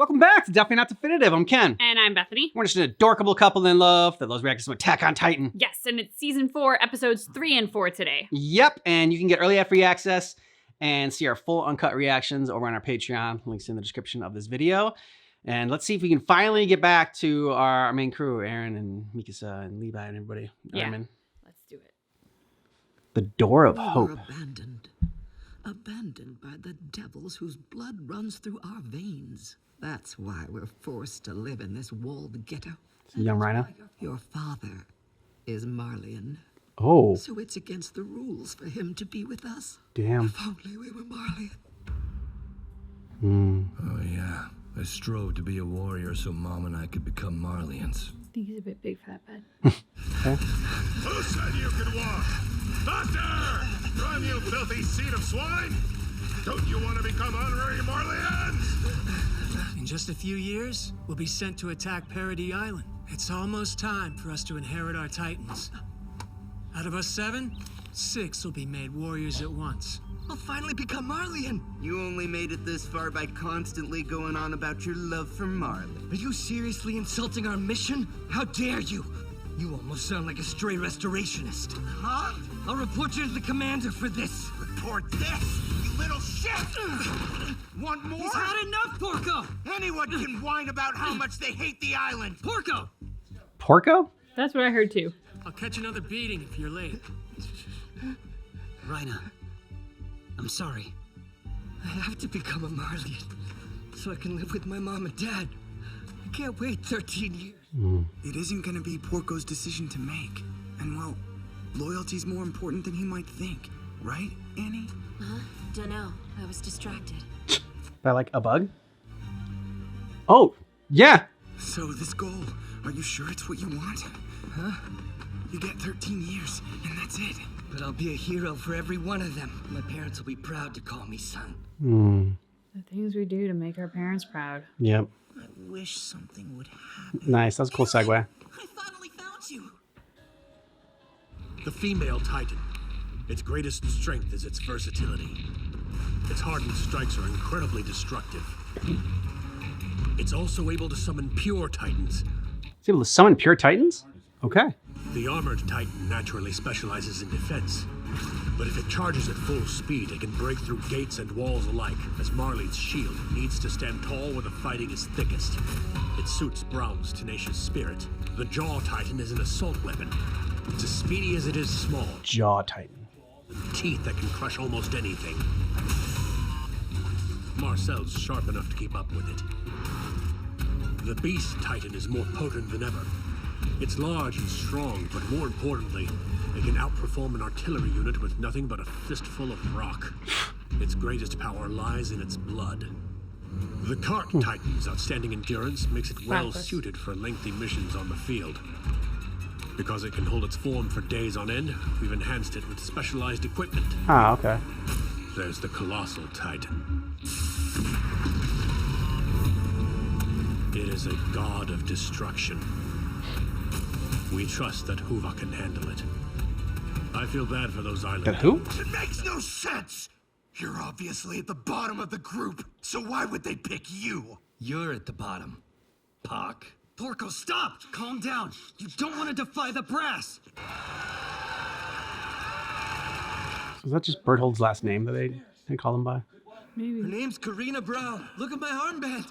Welcome back to Definitely Not Definitive. I'm Ken. And I'm Bethany. We're just an adorable couple in love that loves reacting to Attack on Titan. Yes, and it's season 4, episodes 3 and 4 today. Yep, and you can get early free access and see our full uncut reactions over on our Patreon. Links in the description of this video. And let's see if we can finally get back to our main crew, Eren and Mikasa and Levi and everybody. Yeah, Armin. let's do it. The Door of We Hope. were abandoned by the devils whose blood runs through our veins. That's why we're forced to live in this walled ghetto. Young Rhino. Your father is Marleyan, Oh, so it's against the rules for him to be with us. damn. If only we were Marleyan. Oh yeah, I strove to be a warrior so Mom and I could become Marleyans. I think he's a bit big for that bed. Who said you could walk? Doctor! Run, you filthy seed of swine! Don't you want to become honorary Marleyans? In just a few years, we'll be sent to attack Paradis Island. It's almost time for us to inherit our Titans. Out of us 7, 6 will be made warriors at once. I'll finally become Marleyan. You only made it this far by constantly going on about your love for Marley. Are you seriously insulting our mission? How dare you? You almost sound like a stray restorationist. Huh? I'll report you to the commander for this. Report this, you little shit! Want more? He's had enough, Porco! Anyone can whine about how much they hate the island. Porco! Porco? That's what I heard too. I'll catch another beating if you're late. Rhina, I'm sorry. I have to become a Marleyan so I can live with my mom and dad. I can't wait 13 years. It isn't gonna be Porco's decision to make. And well, loyalty's more important than he might think. Right, Annie? Dunno. I was distracted. By like a bug? Oh, yeah. So this goal, are you sure it's what you want? Huh? You get 13 years, and that's it. But I'll be a hero for every one of them. My parents will be proud to call me son. The things we do to make our parents proud. Yep. I wish something would happen. Nice. That was a cool segue. I finally found you. The female Titan. Its greatest strength is its versatility. Its hardened strikes are incredibly destructive. It's also able to summon pure Titans. It's able to summon pure Titans? Okay. The armored Titan naturally specializes in defense. But if it charges at full speed, it can break through gates and walls alike, as Marley's shield needs to stand tall where the fighting is thickest. It suits Brown's tenacious spirit. The Jaw Titan is an assault weapon. It's as speedy as it is small. Jaw Titan. Teeth that can crush almost anything. Marcel's sharp enough to keep up with it. The Beast Titan is more potent than ever. It's large and strong, but more importantly, it can outperform an artillery unit with nothing but a fistful of rock. Its greatest power lies in its blood. The Cart Titan's outstanding endurance makes it well suited for lengthy missions on the field. Because it can hold its form for days on end, we've enhanced it with specialized equipment. Ah, okay. There's the Colossal Titan. It is a god of destruction. We trust that Huvah can handle it. I feel bad for those islanders. That who? It makes no sense! You're obviously at the bottom of the group, so why would they pick you? You're at the bottom. Pock. Porco, stop! Calm down. You don't want to defy the brass. So is that just Berthold's last name that they call him by? Her Maybe. name's Karina Brown. Look at my armband.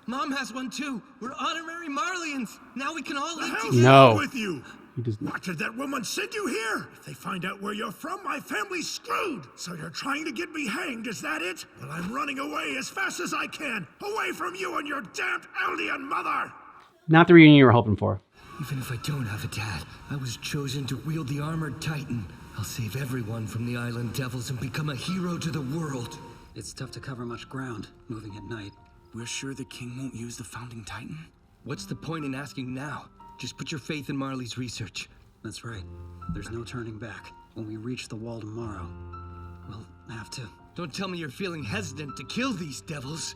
Mom has one too. We're honorary Marleyans. Now we can all live Hell's together. No. wrong with you? He does not. What did that woman send you here? If they find out where you're from, my family's screwed. So you're trying to get me hanged, is that it? Well, I'm running away as fast as I can. Away from you and your damned Eldian mother. Not the reunion you were hoping for. Even if I don't have a dad, I was chosen to wield the armored Titan. I'll save everyone from the island devils and become a hero to the world. It's tough to cover much ground, moving at night. We're sure the king won't use the Founding Titan? What's the point in asking now? Just put your faith in Marley's research. That's right. There's no turning back. When we reach the wall tomorrow, we'll have to. Don't tell me you're feeling hesitant to kill these devils.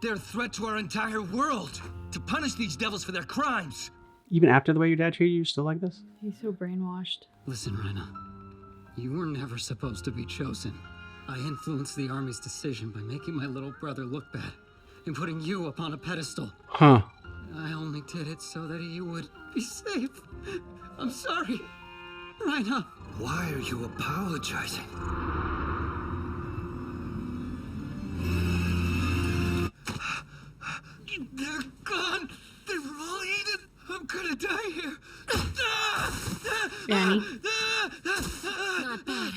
They're a threat to our entire world. To punish these devils for their crimes. Even after the way your dad treated you, you're still like this? He's so brainwashed. Listen, Rhina. You were never supposed to be chosen. I influenced the army's decision by making my little brother look bad. in putting you upon a pedestal. Huh. I only did it so that you would be safe. I'm sorry. Raina. Why are you apologizing? They're gone. They were all eaten. I'm gonna die here. Danny. Not bad.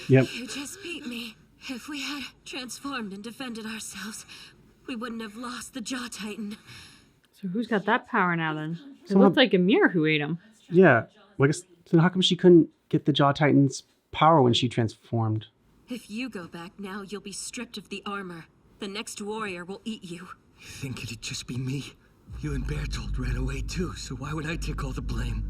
Yep. You just beat me. If we had transformed and defended ourselves, we wouldn't have lost the Jaw Titan. So who's got that power now then? It Someone- looked like Amir who ate him. Yeah. Well, I guess then how come she couldn't get the Jaw Titan's power when she transformed? If you go back now, you'll be stripped of the armor. The next warrior will eat you. You think it'd just be me? You and Bertolt ran away too, so why would I take all the blame?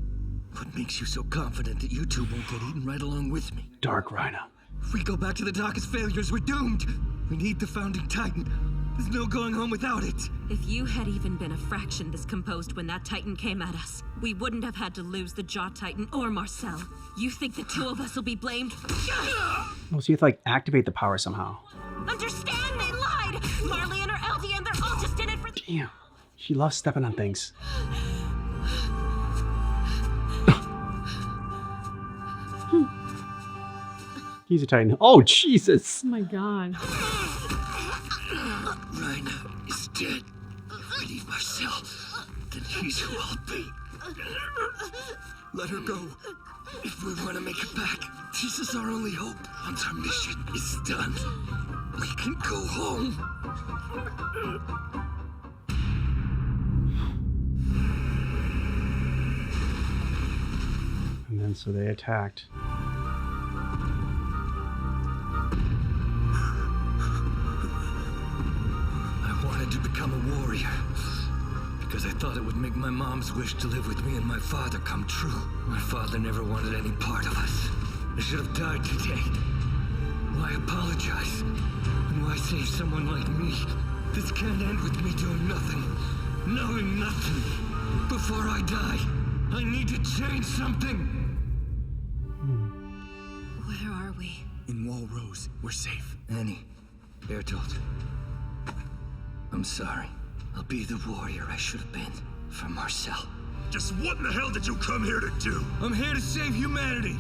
What makes you so confident that you two won't get eaten right along with me? Dark Rhino. If we go back to the darkest failures, we're doomed. We need the founding titan. There's no going home without it. If you had even been a fraction this composed when that Titan came at us, we wouldn't have had to lose the Jaw Titan or Marcel. You think the two of us will be blamed? Oh, so you have to like activate the power somehow. Understand? They lied! Marley and her Eldian, they're all just in it for... Damn. She loves stepping on things. He's a Titan. Oh, Jesus. Oh my god. Raina is dead. If we need Marcel, then he's who I'll be. Let her go. If we want to make it back, this is our only hope. Once our mission is done, we can go home. And then so they attacked. I wanted to become a warrior because I thought it would make my mom's wish to live with me and my father come true. My father never wanted any part of us. I should have died today. Why apologize? And why save someone like me? This can't end with me doing nothing, knowing nothing. Before I die, I need to change something. Where are we? In Wall Rose, we're safe. Annie, Bertolt, I'm sorry. I'll be the warrior I should have been for Marcel. Just what in the hell did you come here to do? I'm here to save humanity.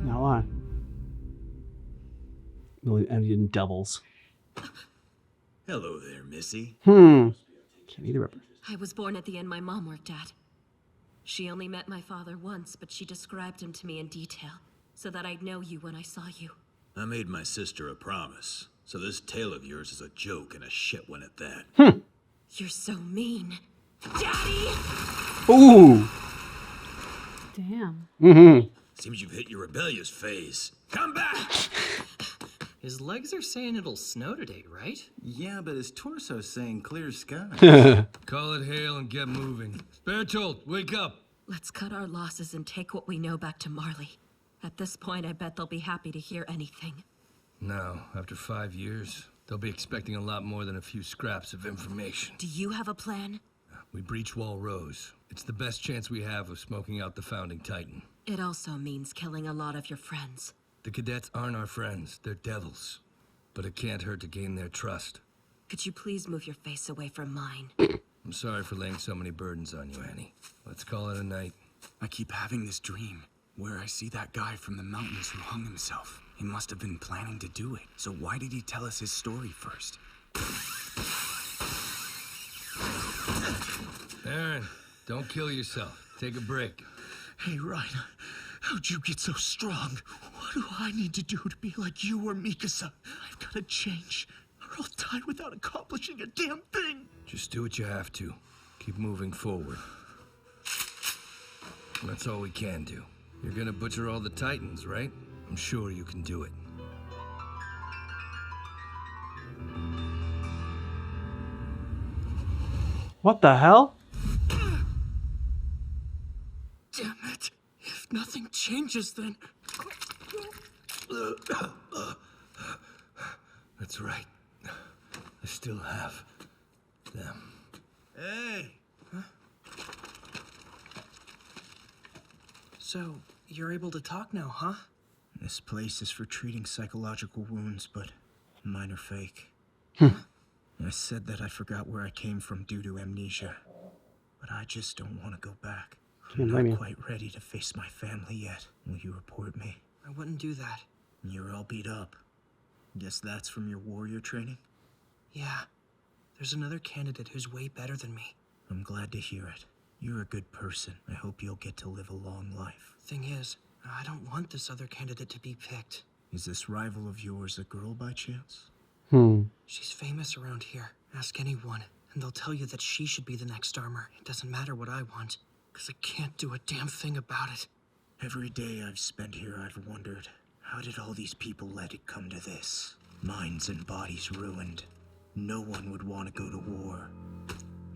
Now on. Really ended in doubles. Hello there, Missy. Can't either of them. I was born at the inn my mom worked at. She only met my father once, but she described him to me in detail, so that I'd know you when I saw you. I made my sister a promise, so this tale of yours is a joke and a shit one at that. You're so mean. Daddy! Ooh. Damn. Seems you've hit your rebellious phase. Come back! His legs are saying it'll snow today, right? Yeah, but his torso's saying clear sky. Call it hail and get moving. Bertolt, wake up. Let's cut our losses and take what we know back to Marley. At this point, I bet they'll be happy to hear anything. No, after 5 years, they'll be expecting a lot more than a few scraps of information. Do you have a plan? We breach Wall Rose. It's the best chance we have of smoking out the founding Titan. It also means killing a lot of your friends. The cadets aren't our friends, they're devils. But it can't hurt to gain their trust. Could you please move your face away from mine? I'm sorry for laying so many burdens on you, Annie. Let's call it a night. I keep having this dream where I see that guy from the mountains who hung himself. He must have been planning to do it. So why did he tell us his story first? Aaron, don't kill yourself. Take a break. Hey, Raina, how'd you get so strong? What do I need to do to be like you or Mikasa? I've got to change, or I'll die without accomplishing a damn thing. Just do what you have to. Keep moving forward. That's all we can do. You're gonna butcher all the Titans, right? I'm sure you can do it. What the hell? Damn it. If nothing changes, then... That's right. I still have them. Hey! So, you're able to talk now, huh? This place is for treating psychological wounds, but mine are fake. I said that I forgot where I came from due to amnesia. But I just don't want to go back. I'm not quite ready to face my family yet. Will you report me? I wouldn't do that. You're all beat up. Guess that's from your warrior training? Yeah. There's another candidate who's way better than me. I'm glad to hear it. You're a good person. I hope you'll get to live a long life. Thing is, I don't want this other candidate to be picked. Is this rival of yours a girl by chance? She's famous around here. Ask anyone, and they'll tell you that she should be the next armor. It doesn't matter what I want, because I can't do a damn thing about it. Every day I've spent here, I've wondered, how did all these people let it come to this? Minds and bodies ruined. No one would want to go to war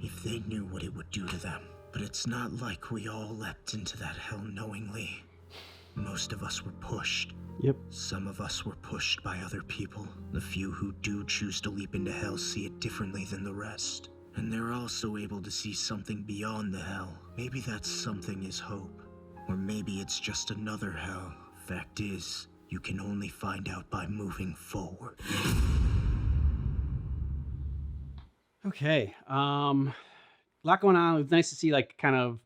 if they knew what it would do to them. But it's not like we all leapt into that hell knowingly. Most of us were pushed. Yep. Some of us were pushed by other people. The few who do choose to leap into hell see it differently than the rest. And they're also able to see something beyond the hell. Maybe that something is hope. Or maybe it's just another hell. Fact is, you can only find out by moving forward. Okay. A lot going on. It was nice to see like kind of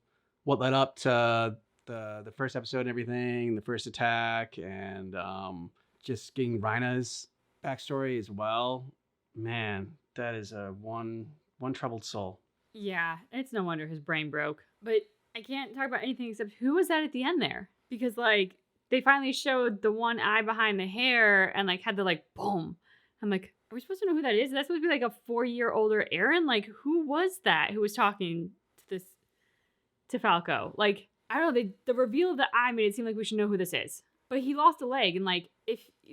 what led up to the first episode and everything, the first attack, and just getting Rhina's backstory as well. Man, that is a one troubled soul. Yeah, it's no wonder his brain broke. But I can't talk about anything except who was that at the end there? Because like they finally showed the one eye behind the hair and like had the like boom. I'm like, are we supposed to know who that is? That's supposed to be like a 4-year older Eren? Like, who was that who was talking to Falco? Like, I don't know, the reveal of the eye made it seem like we should know who this is. But he lost a leg, and like,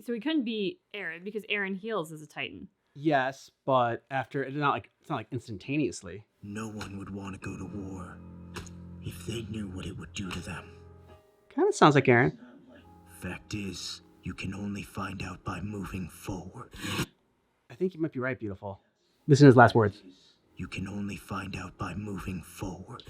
so he couldn't be Eren because Eren heals as a Titan. Yes, but after it's not like instantaneously. No one would want to go to war if they knew what it would do to them. Kind of sounds like Eren. Fact is, you can only find out by moving forward. I think you might be right, beautiful. Listen to his last words. You can only find out by moving forward.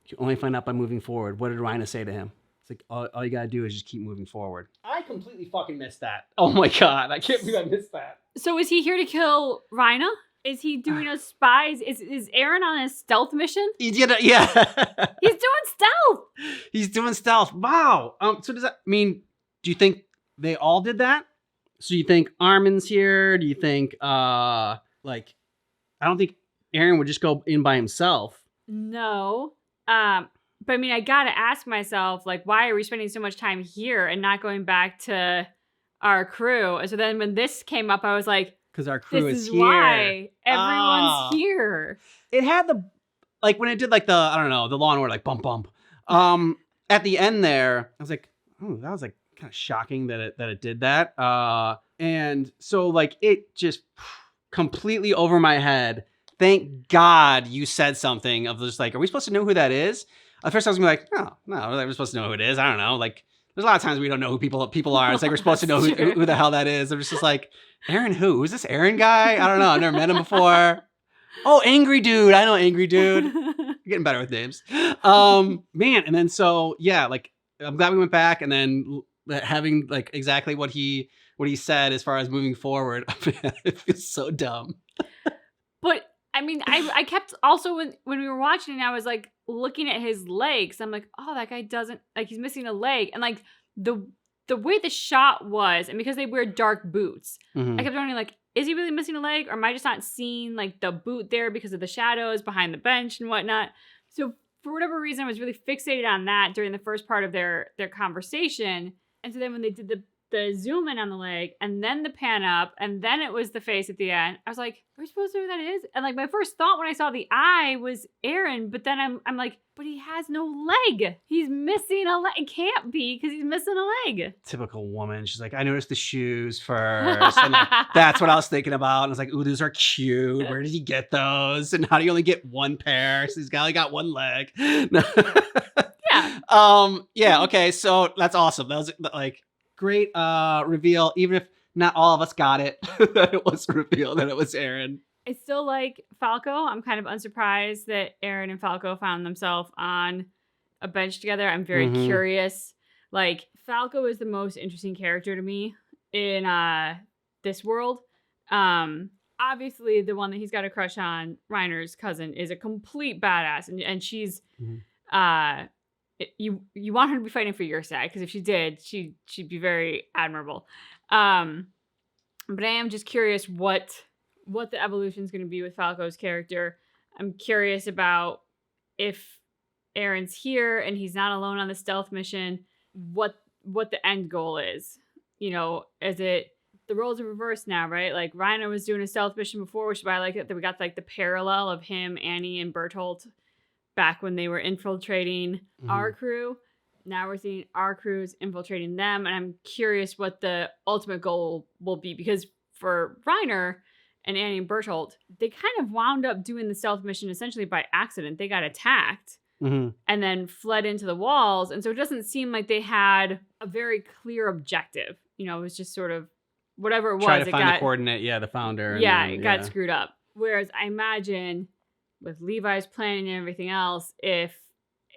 You only find out by moving forward. What did Rhina say to him? It's like, all you gotta do is just keep moving forward. I completely fucking missed that. Oh my god, I can't believe I missed that. So is he here to kill Rhina? Is he doing a spies? Is Eren on a stealth mission? Yeah. He's doing stealth. He's doing stealth. Wow. So does that mean, do you think they all did that? So you think Armin's here? Do you think, I don't think Eren would just go in by himself. No. But I mean, I gotta ask myself, like, why are we spending so much time here and not going back to our crew? And so then when this came up, I was like, because our crew this is is here. why everyone's here. It had the, like when it did like the, I don't know, the Law and Order, like bump bump. At the end there, I was like, oh, that was like kind of shocking that it did that. And so like it just completely over my head. Thank God you said something of just like, are we supposed to know who that is? At first I was gonna be like, no, we're supposed to know who it is. I don't know. Like, there's a lot of times we don't know who people are. It's like we're supposed to know who the hell that is. I'm just like, Eren who? Who's this Eren guy? I don't know. I've never met him before. Oh, Angry Dude. I know Angry Dude. You're getting better with names. Man, and then so yeah, like I'm glad we went back and then having like exactly what he said as far as moving forward. It feels so dumb. But I mean, I kept also when we were watching it, I was like looking at his legs. I'm like, oh, that guy doesn't, like, he's missing a leg. And like the way the shot was, and because they wear dark boots, I kept wondering, like, is he really missing a leg? Or am I just not seeing like the boot there because of the shadows behind the bench and whatnot? So for whatever reason, I was really fixated on that during the first part of their conversation. And so then when they did the zoom in on the leg and then the pan up and then it was the face at the end, I was like, are we supposed to know who that is? And like my first thought when I saw the eye was Eren, but then I'm like, but he has no leg. He's missing a leg. It can't be because he's missing a leg. Typical woman. She's like, I noticed the shoes first. And like, that's what I was thinking about. And I was like, ooh, those are cute. Where did he get those? And how do you only get one pair? So he's only got one leg. Yeah. Yeah. Okay. So that's awesome. That was like great reveal. Even if not all of us got it, that it was revealed that it was Eren. I still like Falco. I'm kind of unsurprised that Eren and Falco found themselves on a bench together. I'm very curious. Like, Falco is the most interesting character to me in this world. obviously the one that he's got a crush on, Reiner's cousin, is a complete badass, and she's you want her to be fighting for your side, because if she did, she'd be very admirable. But I am just curious what the evolution is going to be with Falco's character. I'm curious about if Aaron's here and he's not alone on the stealth mission, what the end goal is. You know, is it the roles are reversed now, right? Like Reiner was doing a stealth mission before, which is why I like it that we got like the parallel of him, Annie, and Bertolt back when they were infiltrating our crew. Now we're seeing our crews infiltrating them, and I'm curious what the ultimate goal will be, because for Reiner and Annie and Bertolt, they kind of wound up doing the stealth mission essentially by accident. They got attacked and then fled into the walls, and so it doesn't seem like they had a very clear objective. You know, it was just sort of whatever it was. Try to find the coordinate, the founder. Yeah, it got screwed up. Whereas I imagine with Levi's planning and everything else, if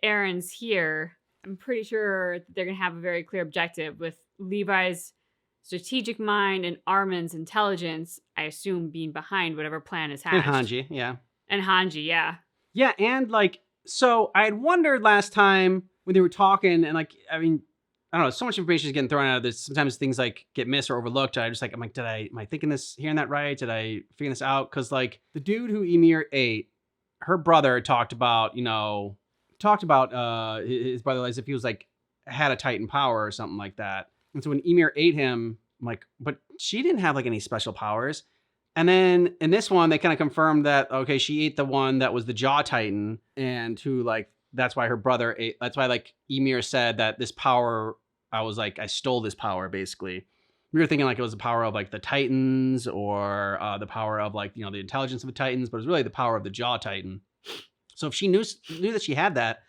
Aaron's here, I'm pretty sure they're going to have a very clear objective with Levi's strategic mind and Armin's intelligence, I assume, being behind whatever plan is hatched. And Hanji, yeah. And Hanji, yeah. Yeah, and like, so I had wondered last time when they were talking, and like, I mean, I don't know, so much information is getting thrown out of this. Sometimes things like get missed or overlooked. I'm like, am I thinking this, hearing that right? Did I figure this out? Because like the dude who Ymir ate, her brother talked about his brother as if he was like, had a Titan power or something like that. And so when Ymir ate him, I'm like, but she didn't have like any special powers. And then in this one, they kind of confirmed that, okay, she ate the one that was the Jaw Titan, and who like, that's why her brother ate, that's why like Ymir said that this power, I stole this power basically. We were thinking like it was the power of like the Titans or the power of like, the intelligence of the Titans, but it was really the power of the Jaw Titan. So if she knew that she had that,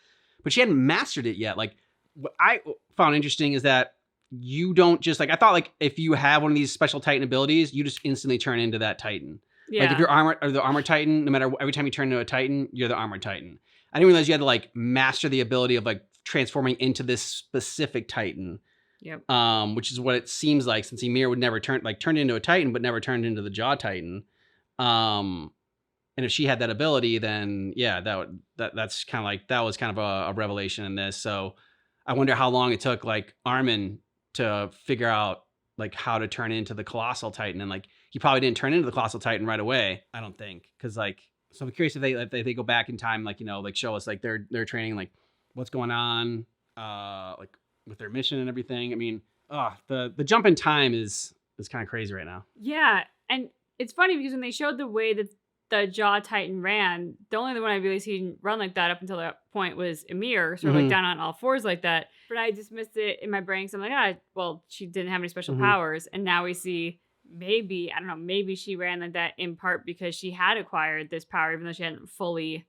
but she hadn't mastered it yet. Like what I found interesting is that you don't just like, I thought like if you have one of these special Titan abilities, you just instantly turn into that Titan. Yeah. Like if you're armored or the armored Titan, no matter every time you turn into a Titan, you're the armored Titan. I didn't realize you had to like master the ability of like transforming into this specific Titan. Yep. Which is what it seems like, since Ymir would never turned into a Titan, but never turned into the Jaw Titan. And if she had that ability, then yeah, that's kind of like, that was kind of a revelation in this. So I wonder how long it took like Armin to figure out like how to turn into the Colossal Titan. And like, he probably didn't turn into the Colossal Titan right away, I don't think. Cause like, so I'm curious if they go back in time, like, like show us like their training, like what's going on, like with their mission and everything. I mean, the jump in time is kind of crazy right now. Yeah. And it's funny because when they showed the way that the Jaw Titan ran, the only one I really seen run like that up until that point was Ymir, sort of like down on all fours like that. But I just missed it in my brain. So I'm like, well, she didn't have any special powers. And now we see maybe she ran like that in part because she had acquired this power, even though she hadn't fully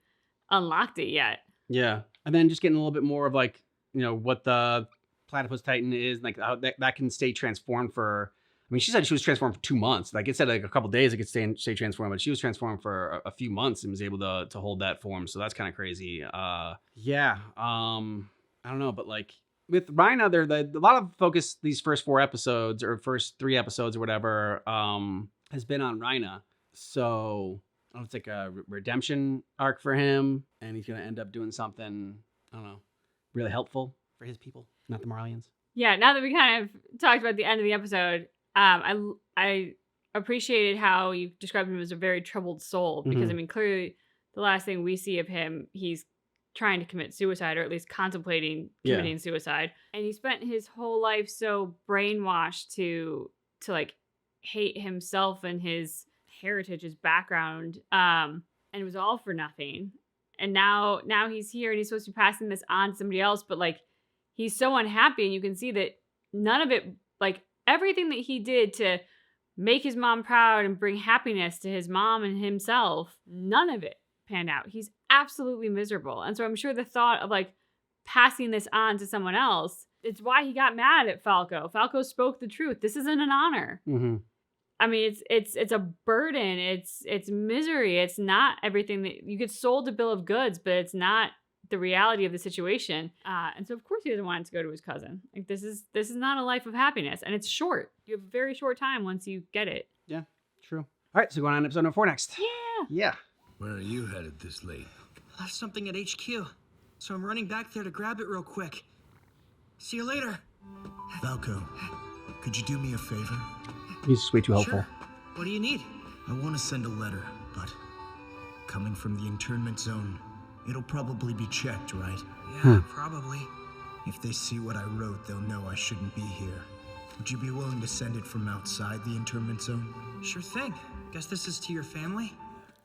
unlocked it yet. Yeah. And then just getting a little bit more of like, what the Platypus Titan is, like how that can stay transformed for, I mean, she said she was transformed for 2 months. Like it said like a couple days it could stay transformed, but she was transformed for a few months and was able to hold that form. So that's kind of crazy. I don't know, but like with Reiner, a lot of focus these first 4 episodes or first 3 episodes or whatever has been on Reiner. So I don't know, it's like a redemption arc for him, and he's gonna end up doing something, I don't know, really helpful for his people, not the Marlians. Yeah, now that we kind of talked about the end of the episode, I appreciated how you described him as a very troubled soul, because I mean, clearly the last thing we see of him, he's trying to commit suicide, or at least contemplating committing suicide. And he spent his whole life so brainwashed to like hate himself and his heritage, his background, and it was all for nothing. And now he's here and he's supposed to be passing this on to somebody else, but like he's so unhappy, and you can see that none of it, like everything that he did to make his mom proud and bring happiness to his mom and himself, none of it panned out. He's absolutely miserable. And so I'm sure the thought of like passing this on to someone else, it's why he got mad at Falco. Falco spoke the truth. This isn't an honor. I mean, it's a burden. It's misery. It's not everything that you get sold a bill of goods, but it's not the reality of the situation. And so of course he doesn't want it to go to his cousin. Like this is not a life of happiness, and it's short. You have a very short time once you get it. Yeah, true. right, so going on to episode number 4 next. Yeah. Yeah. Where are you headed this late? I left something at HQ, so I'm running back there to grab it real quick. See you later. Falco, could you do me a favor? He's just way too helpful. Sure. What do you need? I want to send a letter, but coming from the internment zone, it'll probably be checked, right? Yeah, probably. If they see what I wrote, they'll know I shouldn't be here. Would you be willing to send it from outside the internment zone? Sure thing. Guess this is to your family?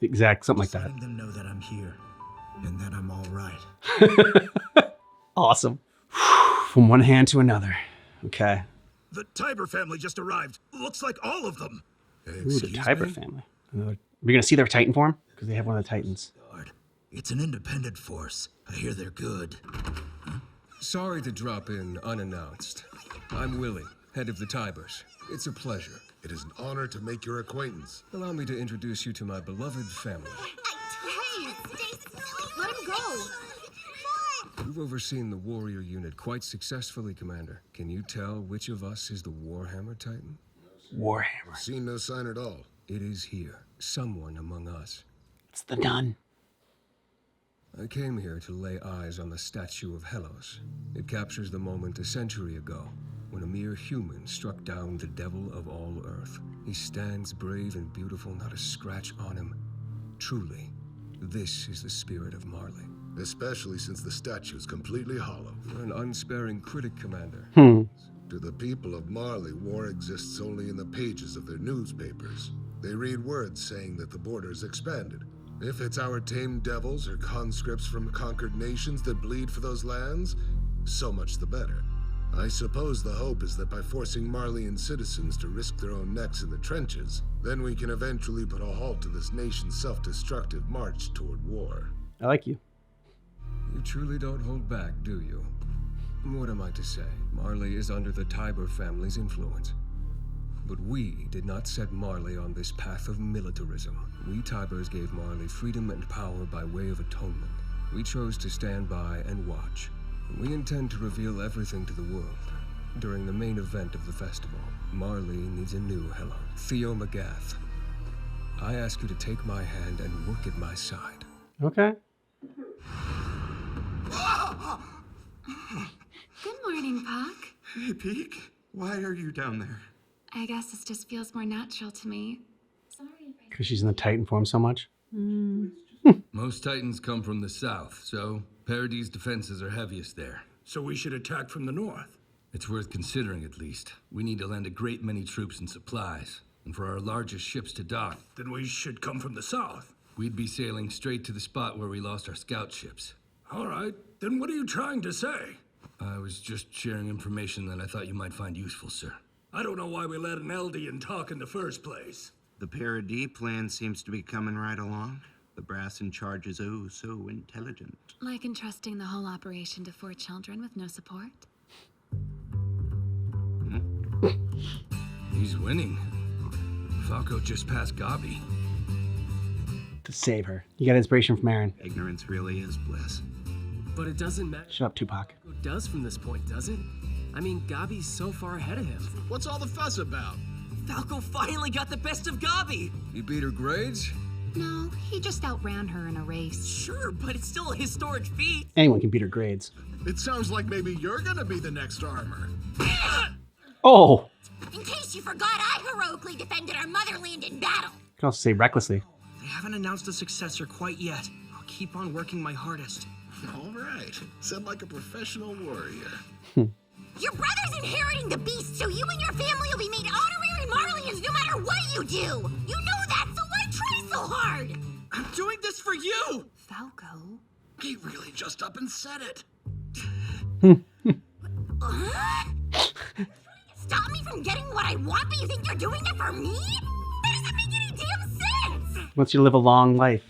Exact, something like Just that. letting them know that I'm here and that I'm all right. Awesome. From one hand to another. Okay. The Tiber family just arrived. Looks like all of them. Ooh, the Tiber family. We're going to see their Titan form? Because they have one of the Titans. It's an independent force. I hear they're good. Sorry to drop in unannounced. I'm Willie, head of the Tibers. It's a pleasure. It is an honor to make your acquaintance. Allow me to introduce you to my beloved family. Hey, stay still. Let him go. You've overseen the warrior unit quite successfully, Commander. Can you tell which of us is the Warhammer Titan? Warhammer. Seen no sign at all. It is here. Someone among us. It's the nun. I came here to lay eyes on the statue of Helos. It captures the moment a century ago, when a mere human struck down the devil of all Earth. He stands brave and beautiful, not a scratch on him. Truly, this is the spirit of Marley. Especially since the statue is completely hollow. You're an unsparing critic, Commander. To the people of Marley, war exists only in the pages of their newspapers. They read words saying that the border's expanded. If it's our tamed devils or conscripts from conquered nations that bleed for those lands, so much the better. I suppose the hope is that by forcing Marleyan citizens to risk their own necks in the trenches, then we can eventually put a halt to this nation's self-destructive march toward war. I like you. You truly don't hold back, do you? What am I to say? Marley is under the Tiber family's influence. But we did not set Marley on this path of militarism. We Tibers gave Marley freedom and power by way of atonement. We chose to stand by and watch. We intend to reveal everything to the world during the main event of the festival. Marley needs a new Hela, Theo Magath. I ask you to take my hand and work at my side. Okay. Good morning, Puck. Hey, Peek. Why are you down there? I guess this just feels more natural to me. Sorry if Because she's in the Titan form so much. Most Titans come from the south, so Paradis' defenses are heaviest there. So we should attack from the north. It's worth considering, at least. We need to land a great many troops and supplies, and for our largest ships to dock. Then we should come from the south. We'd be sailing straight to the spot where we lost our scout ships. All right, then what are you trying to say? I was just sharing information that I thought you might find useful, sir. I don't know why we let an Eldian talk in the first place. The Paradis plan seems to be coming right along. The brass in charge is oh so intelligent. Like entrusting the whole operation to 4 children with no support? He's winning. Falco just passed Gabi. To save her. You got inspiration from Aaron. Ignorance really is bliss. But it doesn't matter. Shut up, Tupac. Who does from this point, does it? I mean, Gabi's so far ahead of him. What's all the fuss about? Falco finally got the best of Gabi! You beat her grades? No, he just outran her in a race. Sure, but it's still a historic feat. Anyone can beat her grades. It sounds like maybe you're gonna be the next armor. Oh! In case you forgot, I heroically defended our motherland in battle. You can also say recklessly. They haven't announced a successor quite yet. I'll keep on working my hardest. All right, said like a professional warrior. Your brother's inheriting the beast, so you and your family will be made honorary Marleyans no matter what you do. You know that, so why try so hard? I'm doing this for you! Falco? He really just up and said it. Stop me from getting what I want, but you think you're doing it for me? That doesn't make any damn sense! Wants you to live a long life.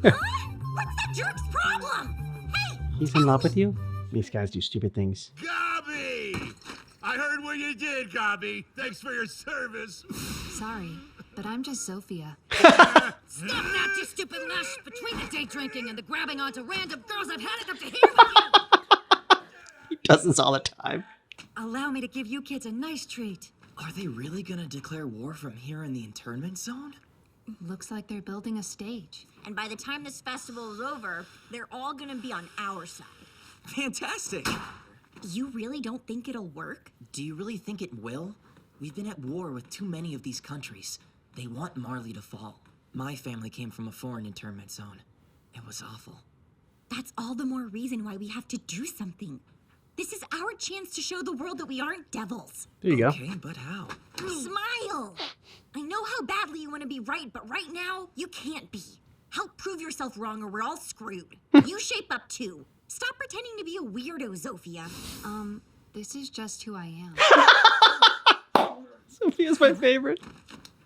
What's that jerk's problem? Hey! He's in love with you? These guys do stupid things. Gabi! I heard what you did, Gabi. Thanks for your service. Sorry, but I'm just Sophia. Stop that, you stupid lush! Between the day drinking and the grabbing onto random girls, I've had enough to hear from you! He does this all the time. Allow me to give you kids a nice treat. Are they really gonna declare war from here in the internment zone? Looks like they're building a stage. And by the time this festival is over, they're all gonna be on our side. Fantastic! You really don't think it'll work? Do you really think it will? We've been at war with too many of these countries. They want Marley to fall. My family came from a foreign internment zone. It was awful. That's all the more reason why we have to do something. This is our chance to show the world that we aren't devils. There you go. Okay, but how? Smile! I know how badly you want to be right, but right now, you can't be. Help prove yourself wrong or we're all screwed. You shape up too. Stop pretending to be a weirdo, Zofia. This is just who I am. Sophia's my favorite.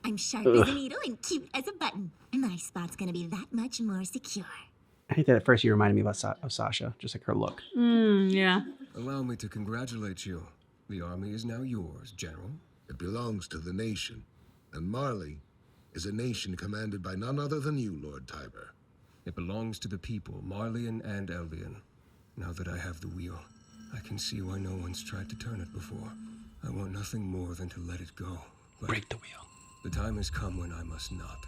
I'm sharp as a needle and cute as a button. My spot's gonna be that much more secure. I hate that at first you reminded me of Sasha, just like her look. Yeah. Allow me to congratulate you. The army is now yours, General. It belongs to the nation, and Marley is a nation commanded by none other than you, Lord Tiber. It belongs to the people, Marleyan and Eldian. Now that I have the wheel, I can see why no one's tried to turn it before. I want nothing more than to let it go. But break the wheel. The time has come when I must not.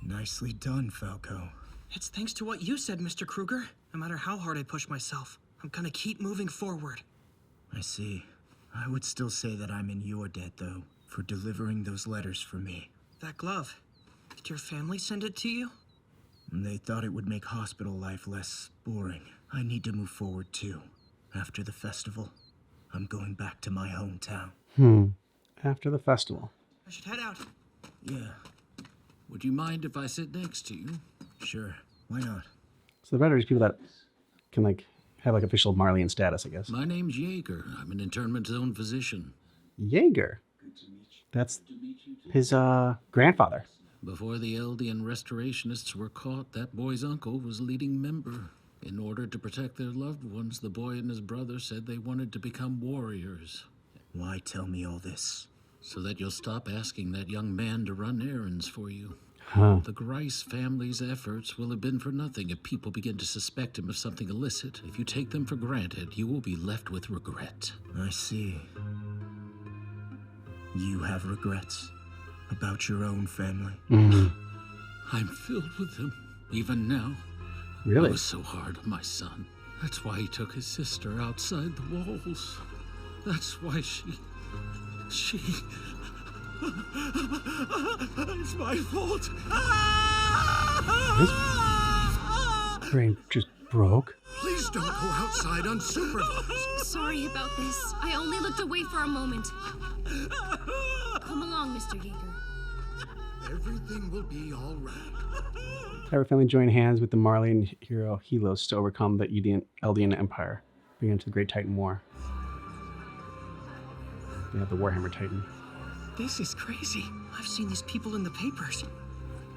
Nicely done, Falco. It's thanks to what you said, Mr. Kruger. No matter how hard I push myself, I'm gonna keep moving forward. I see. I would still say that I'm in your debt, though, for delivering those letters for me. That glove, did your family send it to you? They thought it would make hospital life less boring. I need to move forward, too. After the festival, I'm going back to my hometown. After the festival. I should head out. Yeah. Would you mind if I sit next to you? Sure. Why not? So the Red are just people that can like have like official Marleyan status, I guess. My name's Jaeger. I'm an internment zone physician. Jaeger. That's his grandfather. Before the Eldian restorationists were caught, that boy's uncle was a leading member. In order to protect their loved ones, the boy and his brother said they wanted to become warriors. Why tell me all this? So that you'll stop asking that young man to run errands for you. Huh. The Grice family's efforts will have been for nothing if people begin to suspect him of something illicit. If you take them for granted, you will be left with regret. I see. You have regrets about your own family? I'm filled with them, even now. Really? I was so hard on my son. That's why he took his sister outside the walls. That's why she... It's my fault. His brain just broke. Please don't go outside unsupervised. Sorry about this. I only looked away for a moment. Come along, Mr. Jaeger. Everything will be all right. Tiber family joined hands with the Marleyan hero Helos to overcome the Eldian Empire, bringing it to the Great Titan War. They have the Warhammer Titan. This is crazy. I've seen these people in the papers.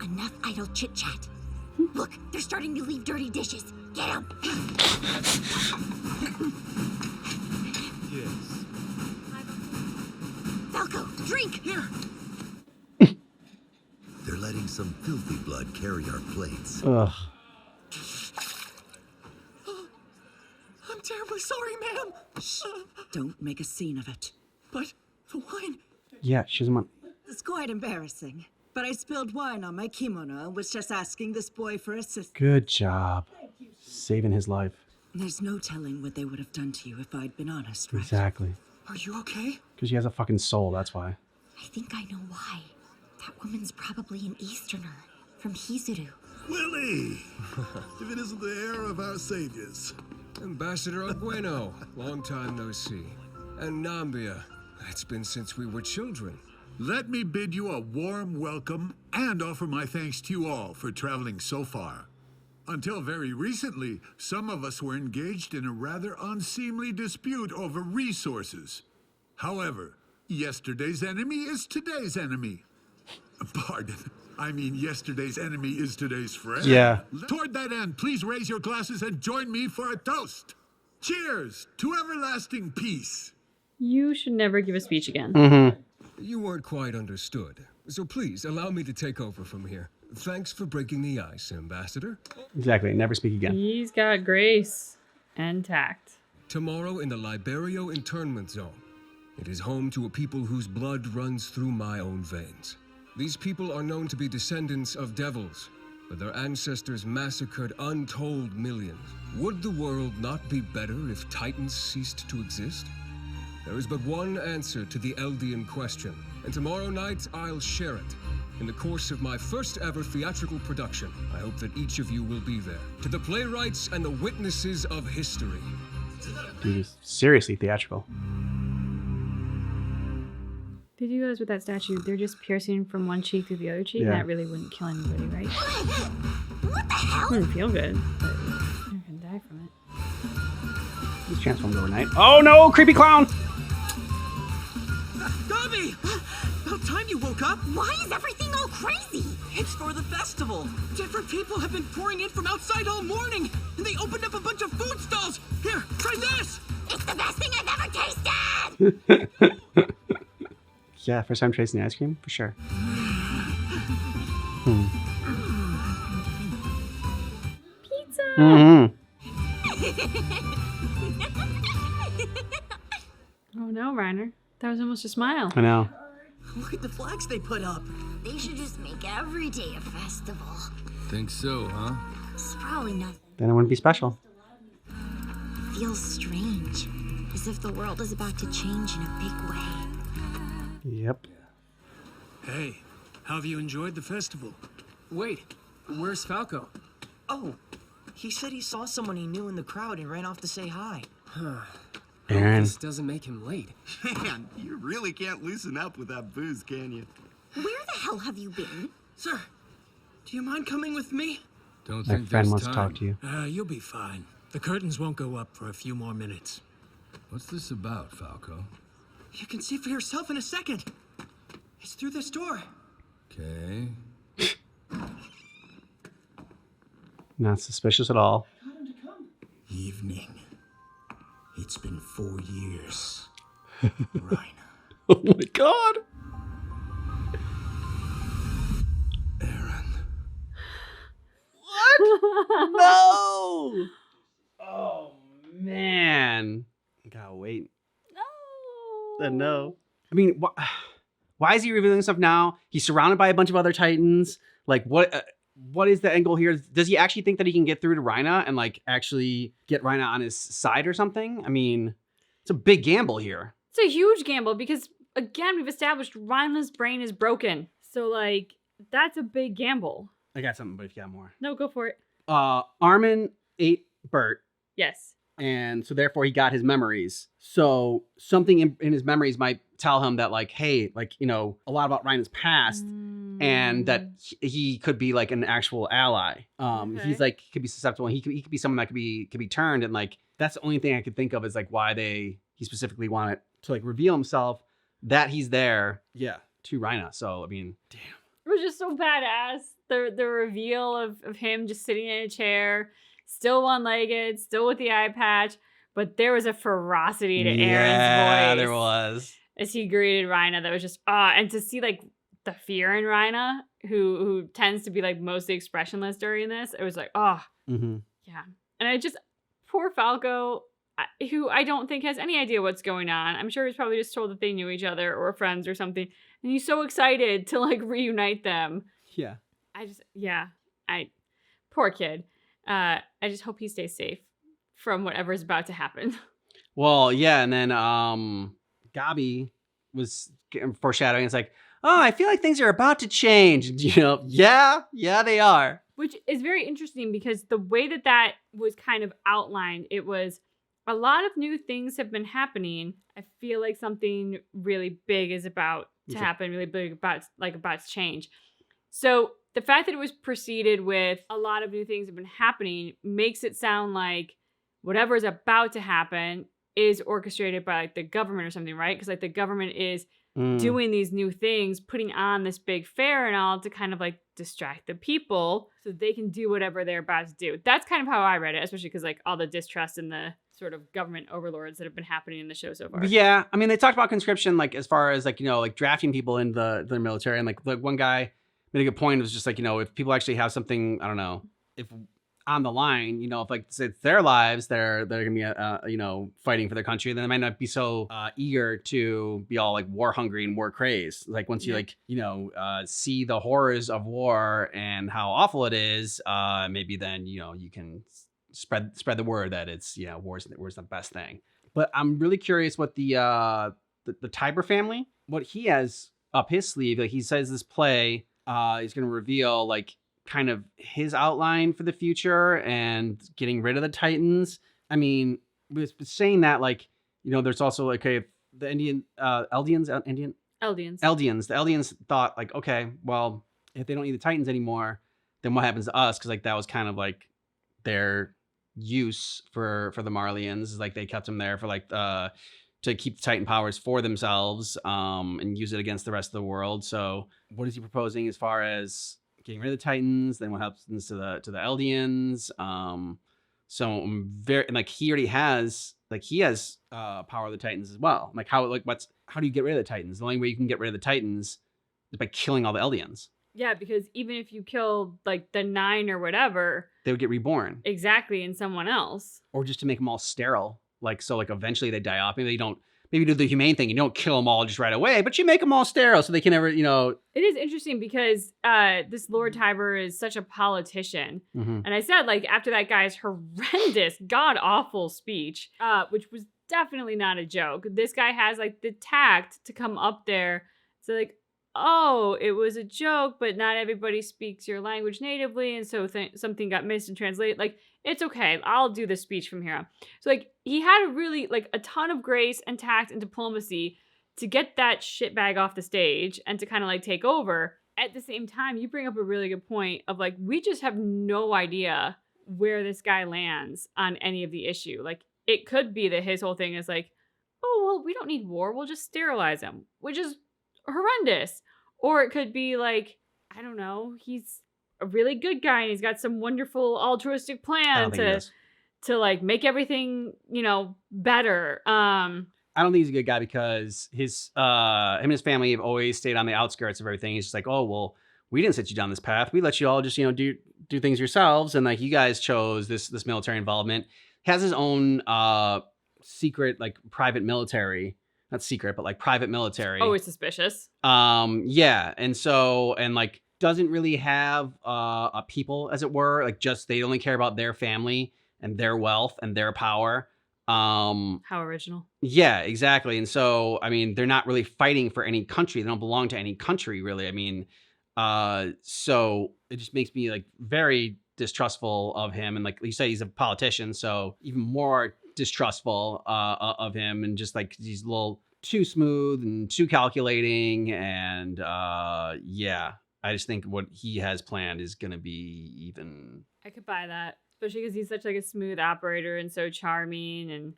Enough idle chit-chat. Look, they're starting to leave dirty dishes. Get them! Yes. Falco, drink! Here! They're letting some filthy blood carry our plates. Ugh. I'm terribly sorry, ma'am. Don't make a scene of it. But the wine... Yeah, she doesn't want... It's quite embarrassing. But I spilled wine on my kimono and was just asking this boy for assistance. Good job. Saving his life. There's no telling what they would have done to you if I'd been honest, right? Exactly. Are you okay? Because she has a fucking soul, that's why. I think I know why. That woman's probably an Easterner from Hizuru. Willie! If it isn't the heir of our saviors. Ambassador Argueno, long time no see. And Nambia, it's been since we were children. Let me bid you a warm welcome and offer my thanks to you all for traveling so far. Until very recently, some of us were engaged in a rather unseemly dispute over resources. However, yesterday's enemy is today's enemy. Pardon. I mean, yesterday's enemy is today's friend. Yeah. Toward that end, please raise your glasses and join me for a toast. Cheers to everlasting peace. You should never give a speech again. You weren't quite understood, so please allow me to take over from here. Thanks for breaking the ice, Ambassador. Exactly, never speak again. He's got grace and tact. Tomorrow in the Liberio internment zone. It is home to a people whose blood runs through my own veins. These people are known to be descendants of devils, but their ancestors massacred untold millions. Would the world not be better if Titans ceased to exist? There is but one answer to the Eldian question, and tomorrow night I'll share it. In the course of my first ever theatrical production, I hope that each of you will be there. To the playwrights and the witnesses of history. Dude, it's seriously theatrical. Did you realize with that statue, they're just piercing from one cheek to the other cheek? Yeah. That really wouldn't kill anybody, right? What the hell? Wouldn't feel good, but you're gonna die from it. He's transformed overnight. Oh no, creepy clown! Gabi! About time you woke up! Why is everything all crazy? It's for the festival! Different people have been pouring in from outside all morning! And they opened up a bunch of food stalls! Here, try this! It's the best thing I've ever tasted! Yeah, first time tasting ice cream? For sure. Pizza! Mm-hmm. Oh no, Reiner. That was almost a smile. I know. Look at the flags they put up! They should just make every day a festival. Think so, huh? It's probably not. Then it wouldn't be special. It feels strange. As if the world is about to change in a big way. Yep. Hey, how have you enjoyed the festival? Wait, where's Falco? Oh, he said he saw someone he knew in the crowd and ran off to say hi. Aaron. This doesn't make him late. Man, you really can't loosen up with that booze, can you? Where the hell have you been? Sir, do you mind coming with me? Don't My think friend there's wants to time. talk to you. You'll be fine. The curtains won't go up for a few more minutes. What's this about, Falco? You can see for yourself in a second. It's through this door. Okay. Not suspicious at all. Evening. It's been 4 years. Oh my god! What? No! Oh man. Gotta wait. No. I mean, why is he revealing stuff now? He's surrounded by a bunch of other Titans. Like, what is the angle here? Does he actually think that he can get through to Rhina and like actually get Rhina on his side or something? I mean, it's a big gamble here. It's a huge gamble because, again, we've established Rhina's brain is broken. So, like, that's a big gamble. I got something, but if you got more. No, go for it. Armin ate Bert. Yes. And so therefore he got his memories. So something in his memories might tell him that like, hey, like, you know, a lot about Rhina's past and that he could be like an actual ally. He's like, could be susceptible. He could be someone that could be turned. And like, that's the only thing I could think of is like why he specifically wanted to like reveal himself that he's there. Yeah. To Rhina. So, I mean, damn. It was just so badass. The reveal of him just sitting in a chair, still one-legged, still with the eye patch, but there was a ferocity to Aaron's voice. Yeah, there was. As he greeted Rhina, that was just, and to see like the fear in Rhina, who tends to be like mostly expressionless during this, it was like, Mm-hmm. yeah. And I just, poor Falco, who I don't think has any idea what's going on. I'm sure he's probably just told that they knew each other or friends or something. And he's so excited to like reunite them. Yeah. Poor kid. I just hope he stays safe from whatever's about to happen. Well, yeah. And then Gabi was foreshadowing. It's like, oh, I feel like things are about to change. You know, yeah, they are. Which is very interesting because the way that was kind of outlined, it was a lot of new things have been happening. I feel like something really big is about to happen, really big about to change. So the fact that it was preceded with a lot of new things have been happening makes it sound like whatever is about to happen is orchestrated by like the government or something, right? Because like the government is doing these new things, putting on this big fair and all to kind of like distract the people so they can do whatever they're about to do. That's kind of how I read it, especially because like all the distrust and the sort of government overlords that have been happening in the show so far. Yeah. I mean, they talked about conscription, like as far as like, you know, like drafting people in the military. And like one guy made a good point. It was just like, you know, if people actually have something, I don't know, if on the line, you know, if like it's their lives they're gonna be you know, fighting for their country, then they might not be so eager to be all like war hungry and war crazed. Like once you like, you know, see the horrors of war and how awful it is, maybe then, you know, you can spread the word that it's, you know, war's the best thing. But I'm really curious what the Tiber family, what he has up his sleeve. Like he says this play is gonna reveal like kind of his outline for the future and getting rid of the Titans. I mean, with saying that, like, you know, there's also like, okay, the Eldians thought like, okay, well, if they don't need the Titans anymore, then what happens to us? Because like that was kind of like their use for the Marleyans, is like they kept them there for like to keep the Titan powers for themselves and use it against the rest of the world. So what is he proposing as far as getting rid of the Titans? Then what happens to the Eldians? So I'm very, and like he already has power of the Titans as well. Like how do you get rid of the Titans? The only way you can get rid of the Titans is by killing all the Eldians. Yeah, because even if you kill like the 9 or whatever, they would get reborn. Exactly, in someone else. Or just to make them all sterile. Like, so like eventually they die off. Maybe do the humane thing. You don't kill them all just right away, but you make them all sterile so they can never, you know. It is interesting because this Lord Tiber is such a politician. Mm-hmm. And I said, like, after that guy's horrendous, god-awful speech, which was definitely not a joke, this guy has, like, the tact to come up there. So, like, oh, it was a joke, but not everybody speaks your language natively, and so something got missed and translated. Like, it's okay. I'll do the speech from here on. So, like, he had a ton of grace and tact and diplomacy to get that shitbag off the stage and to kind of, like, take over. At the same time, you bring up a really good point of, like, we just have no idea where this guy lands on any of the issue. Like, it could be that his whole thing is, like, oh, well, we don't need war. We'll just sterilize him, which is horrendous. Or it could be, like, I don't know, he's a really good guy and he's got some wonderful altruistic plan to like make everything, you know, better. I don't think he's a good guy because him and his family have always stayed on the outskirts of everything. He's just like, oh, well, we didn't set you down this path. We let you all just, you know, do things yourselves. And like, you guys chose this military involvement. He has his own secret, like private military. Not secret, but like private military. Always suspicious. Yeah. And so, and like, doesn't really have a people, as it were. Like, just they only care about their family and their wealth and their power. How original. Yeah, exactly. And so, I mean, they're not really fighting for any country. They don't belong to any country, really. I mean, so it just makes me like very distrustful of him. And like you said, he's a politician, so even more distrustful of him, and just like he's a little too smooth and too calculating. And yeah, I just think what he has planned is gonna be even. I could buy that, especially because he's such like a smooth operator and so charming. And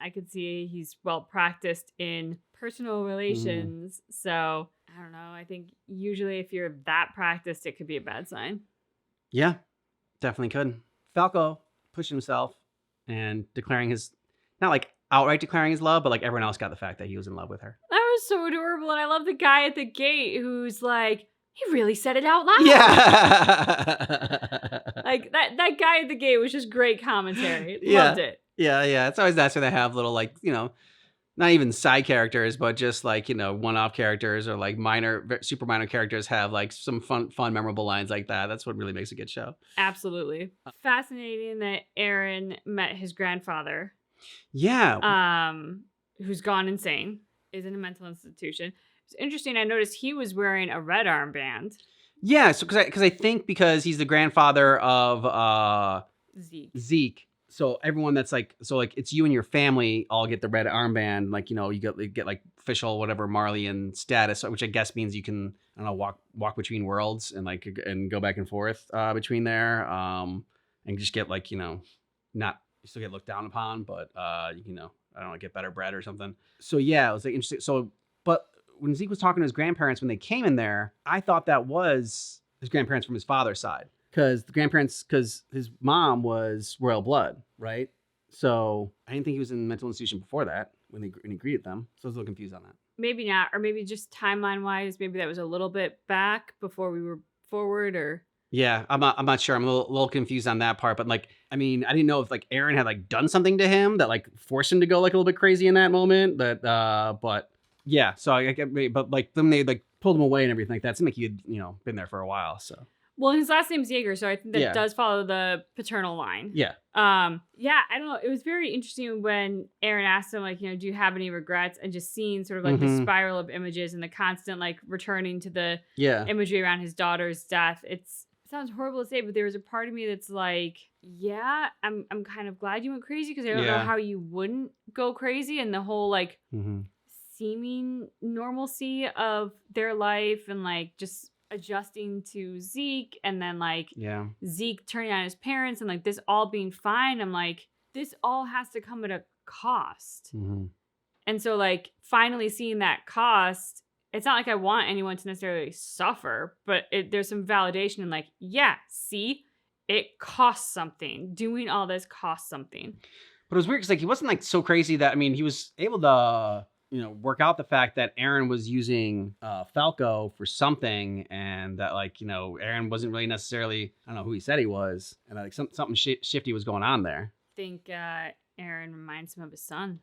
I could see he's well practiced in personal relations. So I don't know. I think usually if you're that practiced, it could be a bad sign. Yeah, definitely could. Falco pushing himself and declaring his, not like outright declaring his love, but like everyone else got the fact that he was in love with her. That was so adorable. And I love the guy at the gate who's like, he really said it out loud. Yeah. Like that guy at the gate was just great commentary. Yeah. Loved it. Yeah. It's always nice when they have little, like, you know, not even side characters, but just like, you know, one-off characters or like super minor characters have like some fun, memorable lines like that. That's what really makes a good show. Absolutely. Fascinating that Eren met his grandfather. Yeah. Who's gone insane, is in a mental institution. It's interesting. I noticed he was wearing a red armband. Yeah. So because I think because he's the grandfather of Zeke. So everyone that's like, it's you and your family all get the red armband. Like, you know, you get like official, whatever, Marleyan status, which I guess means you can, I don't know, walk between worlds and like, and go back and forth between there. And just get like, you know, you still get looked down upon, but you know, I don't know, get better bread or something. So yeah, it was like interesting. So, but when Zeke was talking to his grandparents, when they came in there, I thought that was his grandparents from his father's side. Because his mom was royal blood, right? So I didn't think he was in the mental institution before that when he greeted them. So I was a little confused on that. Maybe not, or maybe just timeline wise, maybe that was a little bit back before we were forward, or Yeah, I'm not sure. I'm a little confused on that part, but like, I mean, I didn't know if like Aaron had like done something to him that like forced him to go like a little bit crazy in that moment. That, but yeah. So but like then they like pulled him away and everything like that. It seemed like he had been there for a while. So Well, his last name's Jaeger, so I think that Yeah. does follow the paternal line. yeah, Yeah, I don't know. It was very interesting when Aaron asked him, like, do you have any regrets? And just seeing sort of like the Mhm. spiral of images and the constant like returning to the Yeah. imagery around his daughter's death. It sounds horrible to say, but there was a part of me that's like, yeah, I'm kind of glad you went crazy because I don't know Yeah. how you wouldn't go crazy, and the whole like Mhm. seeming normalcy of their life and like just adjusting to Zeke, and then like yeah. Zeke turning on his parents and like this all being fine. I'm like, this all has to come at a cost. Mhm. And so like finally seeing that cost, it's not like I want anyone to necessarily suffer, but there's some validation in like, yeah, see, it costs something. Doing all this costs something. But it was weird because like he wasn't like so crazy that, I mean, he was able to work out the fact that Aaron was using Falco for something, and that like Aaron wasn't really necessarily, I don't know who he said he was, and like something shifty was going on there. I think Aaron reminds him of his son.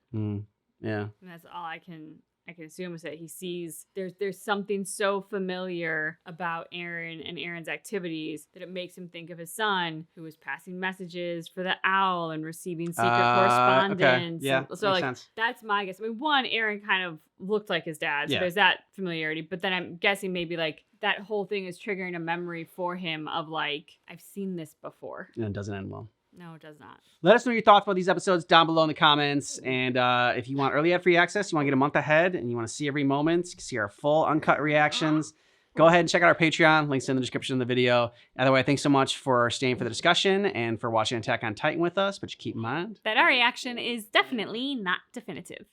Yeah. And that's all I can assume is that he sees there's something so familiar about Aaron and Aaron's activities that it makes him think of his son, who was passing messages for the owl and receiving secret correspondence. Okay. Yeah, So makes like sense. that's my guess. I mean, one, Aaron kind of looked like his dad, so Yeah. there's that familiarity. But then I'm guessing maybe like that whole thing is triggering a memory for him of like, I've seen this before. And it doesn't end well. No, it does not. Let us know your thoughts about these episodes down below in the comments. And if you want early ad-free access, you want to get a month ahead, and you want to see every moment, see our full uncut reactions, go ahead and check out our Patreon. Links in the description of the video. Either way, thanks so much for staying for the discussion and for watching Attack on Titan with us. But you keep in mind, That our reaction is definitely not definitive.